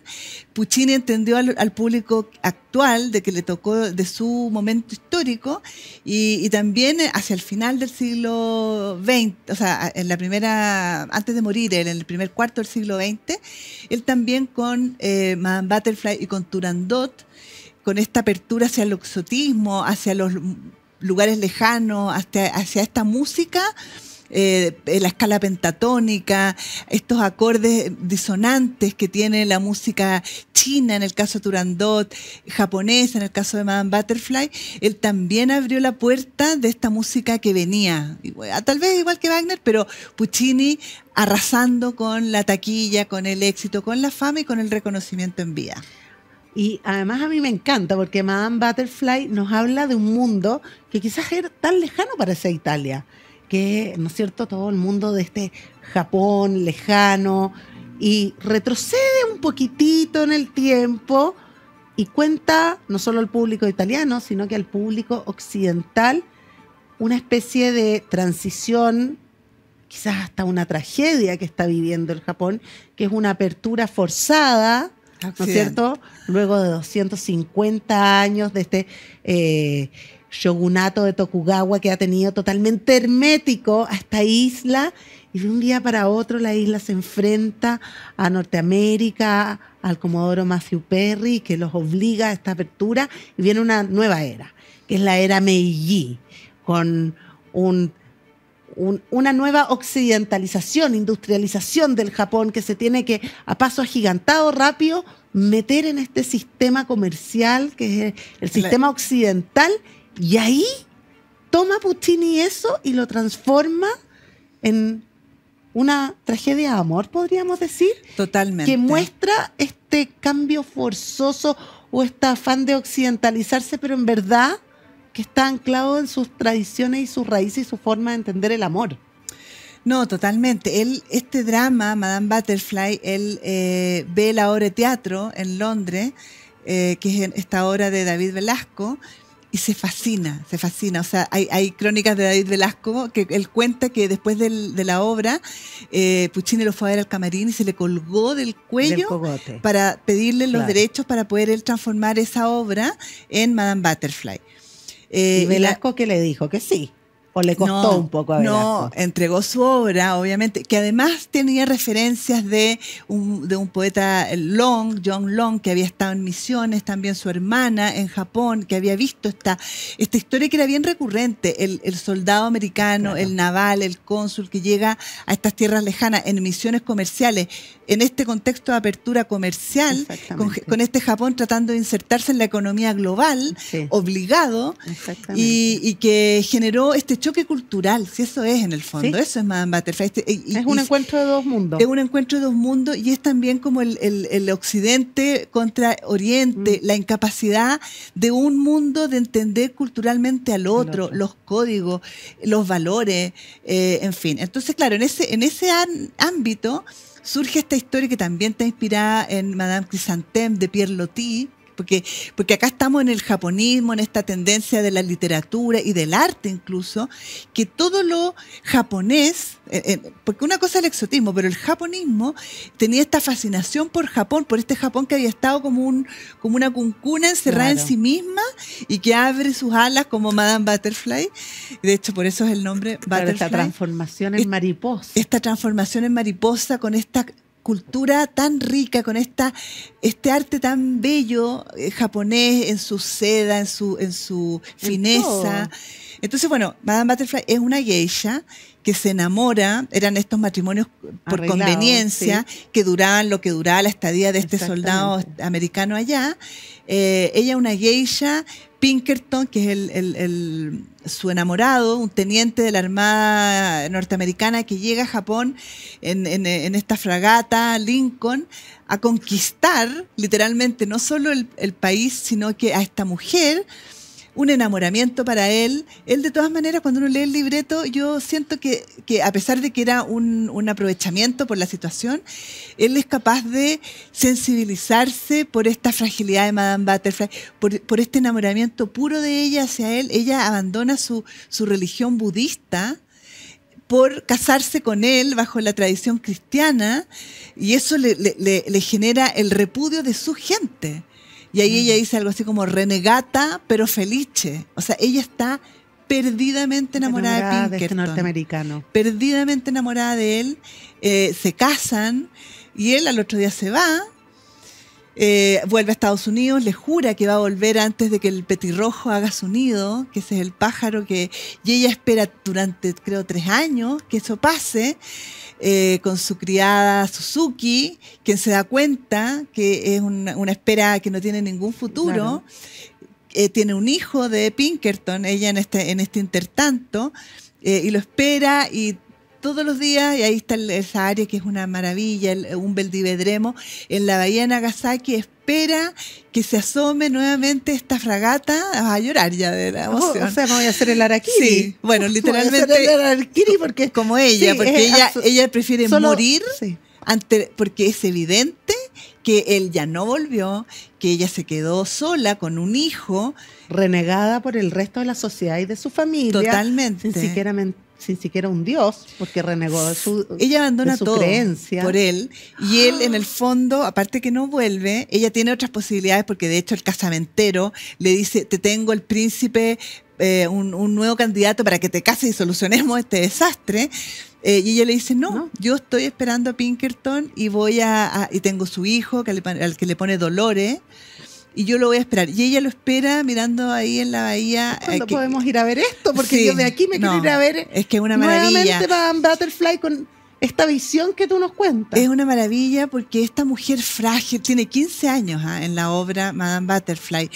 Puccini entendió al público actual, de que le tocó de su momento histórico, y también hacia el final del siglo XX, o sea, en la primera, antes de morir, en el primer cuarto del siglo XX, él también con Madame Butterfly y con Turandot, con esta apertura hacia el exotismo, hacia los lugares lejanos, hacia esta música, la escala pentatónica, estos acordes disonantes que tiene la música china en el caso de Turandot, japonesa en el caso de Madame Butterfly. Él también abrió la puerta de esta música que venía, tal vez igual que Wagner, pero Puccini arrasando con la taquilla, con el éxito, con la fama y con el reconocimiento en vida. Y además a mí me encanta porque Madame Butterfly nos habla de un mundo que quizás era tan lejano para esa Italia, que, ¿no es cierto?, todo el mundo de este Japón lejano, y retrocede un poquitito en el tiempo y cuenta no solo al público italiano, sino que al público occidental una especie de transición, quizás hasta una tragedia que está viviendo el Japón, que es una apertura forzada, ¿no es cierto?, luego de 250 años de este shogunato de Tokugawa, que ha tenido totalmente hermético a esta isla, y de un día para otro la isla se enfrenta a Norteamérica, al Comodoro Matthew Perry, que los obliga a esta apertura, y viene una nueva era, que es la era Meiji, con una nueva occidentalización, industrialización del Japón, que se tiene que, a paso agigantado, rápido, meter en este sistema comercial, que es el sistema occidental, y ahí toma Puccini eso y lo transforma en una tragedia de amor, podríamos decir. Totalmente. Que muestra este cambio forzoso o este afán de occidentalizarse, pero en verdad que está anclado en sus tradiciones y sus raíces y su forma de entender el amor. No, totalmente. Este drama, Madame Butterfly, él ve la obra de teatro en Londres, que es esta obra de David Velasco, y se fascina. O sea, hay crónicas de David Velasco que él cuenta que después de la obra, Puccini lo fue a ver al camarín y se le colgó del cuello para pedirle los derechos para poder él transformar esa obra en Madame Butterfly. ¿Y Velasco qué le dijo? Que sí. ¿O le costó un poco a Velasco? No, entregó su obra, obviamente, que además tenía referencias de un poeta John Long, que había estado en misiones, también su hermana en Japón, que había visto esta historia que era bien recurrente, el soldado americano, el naval, el cónsul que llega a estas tierras lejanas en misiones comerciales, en este contexto de apertura comercial, con este Japón tratando de insertarse en la economía global, obligado, y que generó este choque cultural, si eso es en el fondo, eso es Madame Butterfly. Es un encuentro de dos mundos. Es un encuentro de dos mundos y es también como el occidente contra oriente, la incapacidad de un mundo de entender culturalmente al otro, los códigos, los valores, en fin. Entonces, claro, en ese ámbito surge esta historia que también está inspirada en Madame Chrysanthème de Pierre Loti, porque acá estamos en el japonismo, en esta tendencia de la literatura y del arte incluso, que todo lo japonés, porque una cosa es el exotismo, pero el japonismo tenía esta fascinación por Japón, por este Japón que había estado como una cuncuna encerrada en sí misma y que abre sus alas como Madame Butterfly. De hecho, por eso es el nombre Butterfly. Esta transformación en mariposa. Esta transformación en mariposa con esta cultura tan rica, con este arte tan bello japonés en su seda, en su fineza. Entonces, bueno, Madame Butterfly es una geisha que se enamora, eran estos matrimonios por conveniencia, que duraban lo que duraba la estadía de este soldado americano allá. Ella es una geisha, Pinkerton, que es su enamorado, un teniente de la Armada norteamericana que llega a Japón en esta fragata Lincoln a conquistar literalmente no solo el país, sino que a esta mujer. Un enamoramiento para él. Él, de todas maneras, cuando uno lee el libreto, yo siento que a pesar de que era un aprovechamiento por la situación, él es capaz de sensibilizarse por esta fragilidad de Madame Butterfly, por este enamoramiento puro de ella hacia él. Ella abandona su religión budista por casarse con él bajo la tradición cristiana, y eso le genera el repudio de su gente. Y ahí ella dice algo así como renegata, pero felice. O sea, ella está perdidamente enamorada de Pinkerton. De este norteamericano. Perdidamente enamorada de él. Se casan y él al otro día se va. Vuelve a Estados Unidos, le jura que va a volver antes de que el petirrojo haga su nido, que ese es el pájaro y ella espera durante, creo, 3 años que eso pase. Con su criada Suzuki, quien se da cuenta que es una espera que no tiene ningún futuro. Tiene un hijo de Pinkerton, ella en este intertanto, y lo espera y todos los días, y ahí está esa área que es una maravilla, un beldivedremo, en la bahía de Nagasaki, espera que se asome nuevamente esta fragata. Vas a llorar ya de la emoción. O sea, me voy a hacer el harakiri. Sí, bueno, literalmente. Voy a hacer el harakiri porque es como ella, porque ella prefiere morir porque es evidente que él ya no volvió, que ella se quedó sola con un hijo. Renegada por el resto de la sociedad y de su familia. Totalmente. Sin siquiera un dios, porque renegó de su ella abandona todo creencia por él, y él en el fondo, aparte que no vuelve, ella tiene otras posibilidades, porque de hecho el casamentero le dice: te tengo el príncipe, un nuevo candidato para que te cases y solucionemos este desastre. Y ella le dice: no, yo estoy esperando a Pinkerton y y tengo su hijo al que le pone Dolores, y yo lo voy a esperar. Y ella lo espera mirando ahí en la bahía. ¿Cuándo podemos ir a ver esto? Porque yo de aquí me quiero ir a ver. Es que es una maravilla. Nuevamente Madame Butterfly con esta visión que tú nos cuentas. Es una maravilla porque esta mujer frágil, tiene 15 años en la obra Madame Butterfly.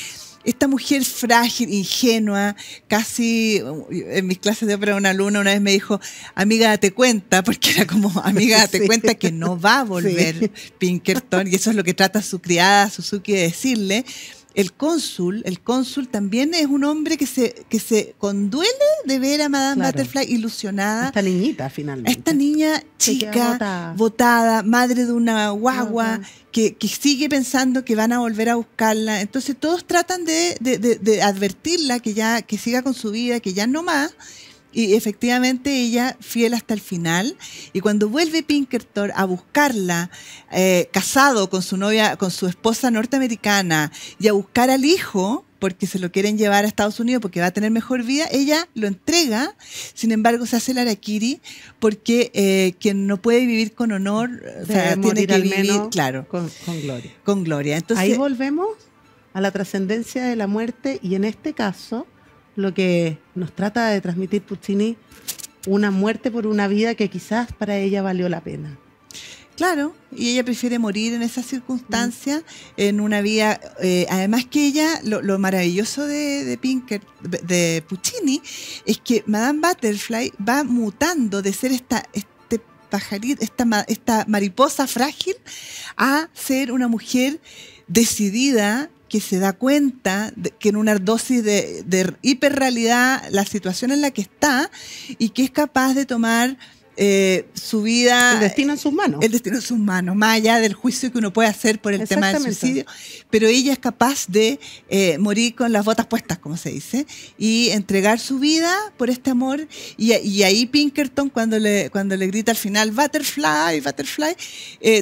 Esta mujer frágil, ingenua, casi en mis clases de ópera una alumna una vez me dijo: amiga, date cuenta, porque era como: amiga, date cuenta que no va a volver Pinkerton, y eso es lo que trata su criada Suzuki de decirle. El cónsul también es un hombre que se conduele de ver a Madame Butterfly ilusionada. Esta niñita, finalmente. Esta niña chica, botada, madre de una guagua, que sigue pensando que van a volver a buscarla. Entonces todos tratan de advertirla que siga con su vida, que ya no más. Y efectivamente ella fiel hasta el final, y cuando vuelve Pinkerton a buscarla, casado con su novia, con su esposa norteamericana, y a buscar al hijo porque se lo quieren llevar a Estados Unidos porque va a tener mejor vida, ella lo entrega. Sin embargo, se hace el harakiri porque quien no puede vivir con honor, o sea, tiene que vivir, claro, con gloria. Con gloria. Entonces, ahí volvemos a la trascendencia de la muerte, y en este caso lo que nos trata de transmitir Puccini, una muerte por una vida que quizás para ella valió la pena. Claro, y ella prefiere morir en esas circunstancias, en una vía. Además que ella, lo maravilloso de Puccini, es que Madame Butterfly va mutando de ser este pajarito, esta mariposa frágil, a ser una mujer decidida, que se da cuenta que en una dosis de hiperrealidad la situación en la que está, y que es capaz de tomar su vida, el destino en sus manos. El destino en sus manos, más allá del juicio que uno puede hacer por el tema del suicidio. Pero ella es capaz de morir con las botas puestas, como se dice, y entregar su vida por este amor. Y ahí Pinkerton, cuando le grita al final, Butterfly, Butterfly,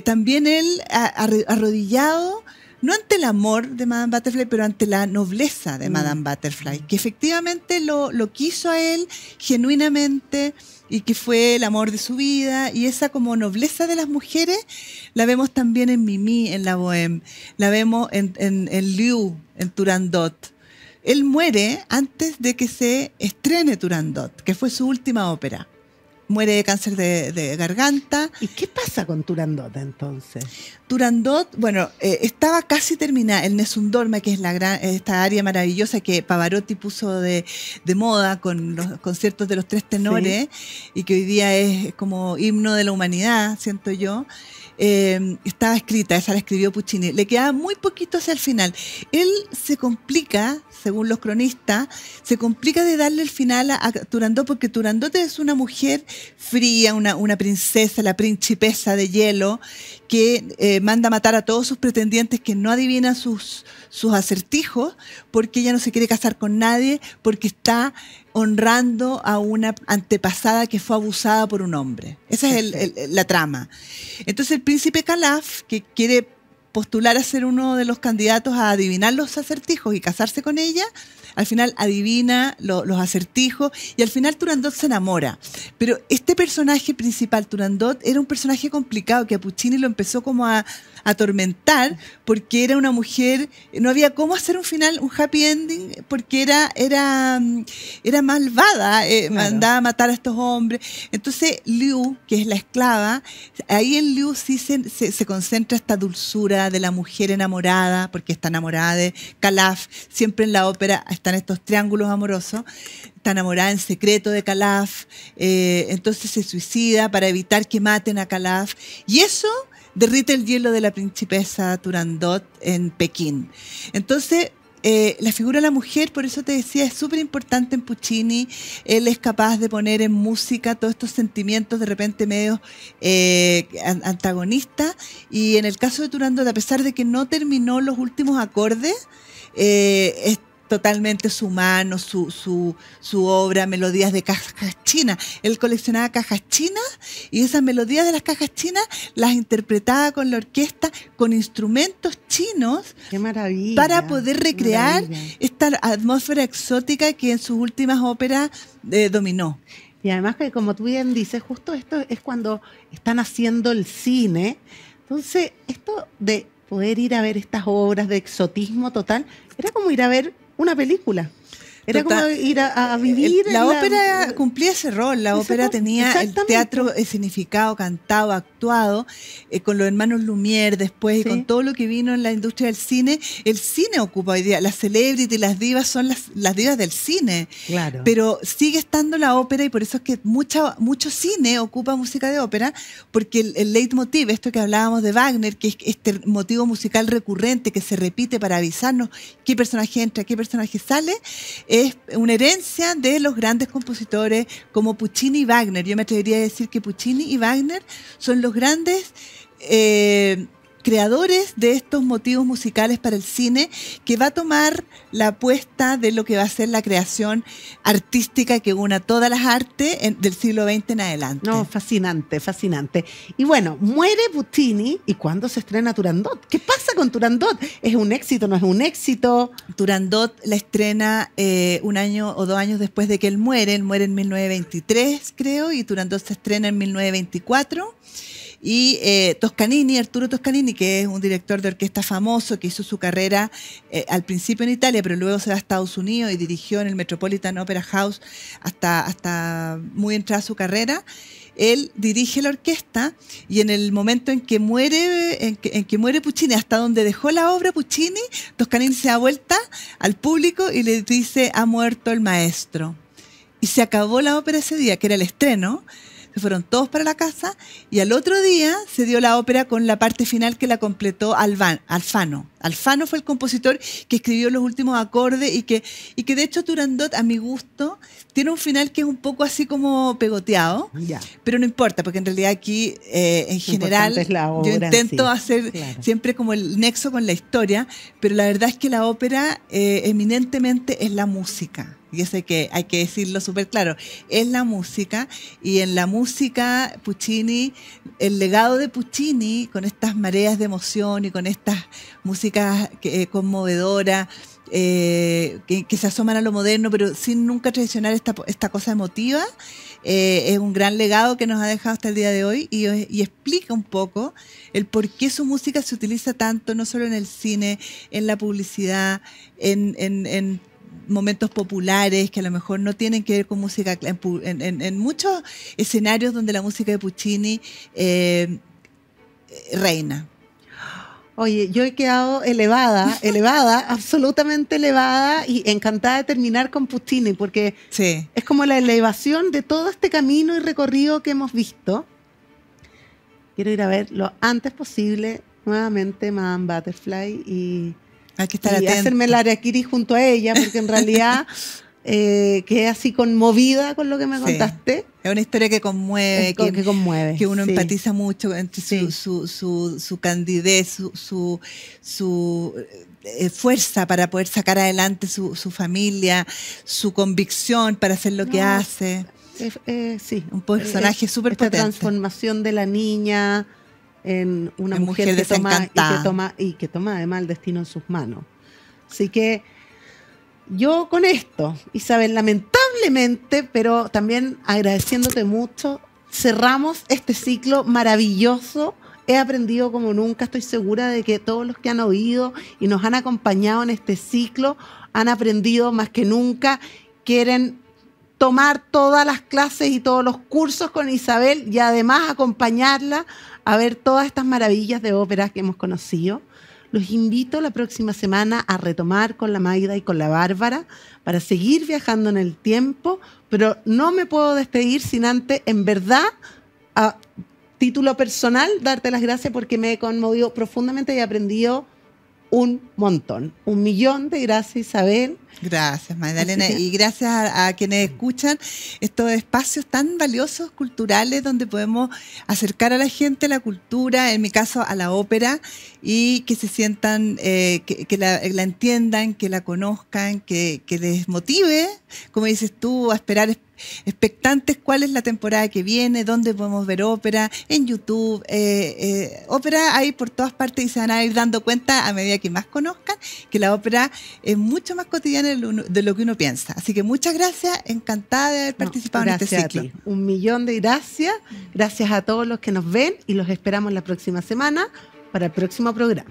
también él arrodillado, no ante el amor de Madame Butterfly, pero ante la nobleza de Madame Butterfly, que efectivamente lo quiso a él genuinamente, y que fue el amor de su vida. Y esa como nobleza de las mujeres la vemos también en Mimi, en La Bohème, la vemos en Liu, en Turandot. Él muere antes de que se estrene Turandot, que fue su última ópera. Muere de cáncer de garganta. ¿Y qué pasa con Turandot entonces? Turandot, bueno, estaba casi terminada. El Nessun Dorma, que es esta área maravillosa que Pavarotti puso de moda con los conciertos de los tres tenores, sí, y que hoy día es como himno de la humanidad, siento yo. Estaba escrita, esa la escribió Puccini. Le quedaba muy poquito hacia el final. Él se complica, según los cronistas, se complica de darle el final a Turandot, porque Turandot es una mujer fría, una princesa, la principesa de hielo, que manda a matar a todos sus pretendientes, que no adivina sus acertijos, porque ella no se quiere casar con nadie, porque está honrando a una antepasada que fue abusada por un hombre. Esa es la trama. Entonces el príncipe Calaf, que quiere postular a ser uno de los candidatos a adivinar los acertijos y casarse con ella, al final adivina los acertijos, y al final Turandot se enamora. Pero este personaje principal, Turandot, era un personaje complicado, que a Puccini lo empezó como a atormentar, porque era una mujer, no había cómo hacer un final, un happy ending, porque era malvada, claro, mandaba a matar a estos hombres. Entonces Liu, que es la esclava, ahí en Liu sí se concentra esta dulzura de la mujer enamorada, porque está enamorada de Calaf. Siempre en la ópera están estos triángulos amorosos. Está enamorada en secreto de Calaf, entonces se suicida para evitar que maten a Calaf, y eso derrite el hielo de la principesa Turandot en Pekín. Entonces, la figura de la mujer, por eso te decía, es súper importante en Puccini. Él es capaz de poner en música todos estos sentimientos de repente medio antagonistas, y en el caso de Turandot, a pesar de que no terminó los últimos acordes, es totalmente su mano, su obra, melodías de cajas chinas. Él coleccionaba cajas chinas, y esas melodías de las cajas chinas las interpretaba con la orquesta, con instrumentos chinos. ¡Qué maravilla! Para poder recrear esta atmósfera exótica que en sus últimas óperas dominó. Y además que, como tú bien dices, justo esto es cuando están haciendo el cine. Entonces, esto de poder ir a ver estas obras de exotismo total, era como ir a ver una película. Era como ir a vivir. La ópera cumplía ese rol. La ópera tenía el teatro escenificado, cantado, actuado, con los hermanos Lumière después, y con todo lo que vino en la industria del cine. El cine ocupa hoy día. Las celebrities, las divas son las divas del cine. Claro. Pero sigue estando la ópera, y por eso es que mucho cine ocupa música de ópera, porque el leitmotiv, esto que hablábamos de Wagner, que es este motivo musical recurrente que se repite para avisarnos qué personaje entra, qué personaje sale, es una herencia de los grandes compositores como Puccini y Wagner. Yo me atrevería a decir que Puccini y Wagner son los grandes creadores de estos motivos musicales para el cine, que va a tomar la apuesta de lo que va a ser la creación artística que una todas las artes del siglo XX en adelante. No, fascinante, fascinante. Y bueno, muere Puccini, ¿y cuándo se estrena Turandot? ¿Qué pasa con Turandot? ¿Es un éxito, no es un éxito? Turandot la estrena 1 año o 2 años después de que él muere. Él muere en 1923, creo, y Turandot se estrena en 1924. y Arturo Toscanini, que es un director de orquesta famoso que hizo su carrera al principio en Italia, pero luego se va a Estados Unidos y dirigió en el Metropolitan Opera House hasta muy entrada su carrera. Él dirige la orquesta y en el momento en que muere Puccini, hasta donde dejó la obra Puccini, Toscanini se da vuelta al público y le dice: ha muerto el maestro. Y se acabó la ópera ese día, que era el estreno. Se fueron todos para la casa y al otro día se dio la ópera con la parte final que la completó Alfano. Alfano fue el compositor que escribió los últimos acordes y que de hecho Turandot, a mi gusto, tiene un final que es un poco así como pegoteado, pero no importa, porque en realidad aquí en general yo intento hacer siempre como el nexo con la historia, pero la verdad es que la ópera eminentemente es la música. Y eso hay que decirlo súper claro, es la música, y en la música Puccini, el legado de Puccini, con estas mareas de emoción y con estas músicas conmovedoras, que se asoman a lo moderno, pero sin nunca traicionar esta cosa emotiva, es un gran legado que nos ha dejado hasta el día de hoy y explica un poco el por qué su música se utiliza tanto, no solo en el cine, en la publicidad, en momentos populares que a lo mejor no tienen que ver con música, en muchos escenarios donde la música de Puccini reina. Oye, yo he quedado elevada, absolutamente elevada y encantada de terminar con Puccini, porque es como la elevación de todo este camino y recorrido que hemos visto. Quiero ir a ver lo antes posible nuevamente Madame Butterfly y hacerme el harakiri junto a ella, porque en realidad quedé así conmovida con lo que me contaste. Es una historia que conmueve, que conmueve, que uno empatiza mucho entre su candidez, su fuerza para poder sacar adelante su familia, su convicción para hacer lo que hace. Un personaje súper potente. Esta transformación de la niña en una mujer que toma además el destino en sus manos. Así que yo con esto, Isabel, lamentablemente, pero también agradeciéndote mucho, cerramos este ciclo maravilloso. He aprendido como nunca, estoy segura de que todos los que han oído y nos han acompañado en este ciclo han aprendido más que nunca, quieren tomar todas las clases y todos los cursos con Isabel y además acompañarla a ver todas estas maravillas de óperas que hemos conocido. Los invito la próxima semana a retomar con la Maida y con la Bárbara para seguir viajando en el tiempo, pero no me puedo despedir sin antes, en verdad, a título personal, darte las gracias porque me he conmovido profundamente y he aprendido un montón. 1.000.000 de gracias, Isabel. Gracias, Magdalena, y gracias a quienes escuchan estos espacios tan valiosos, culturales, donde podemos acercar a la gente a la cultura, en mi caso a la ópera, y que se sientan, que la entiendan, que la conozcan, que les motive, como dices tú, a esperar expectantes cuál es la temporada que viene, dónde podemos ver ópera, en YouTube. Ópera hay por todas partes y se van a ir dando cuenta a medida que más conozcan que la ópera es mucho más cotidiana de lo que uno piensa. Así que muchas gracias, encantada de haber participado en este ciclo. 1.000.000 de gracias. Gracias a todos los que nos ven y los esperamos la próxima semana para el próximo programa.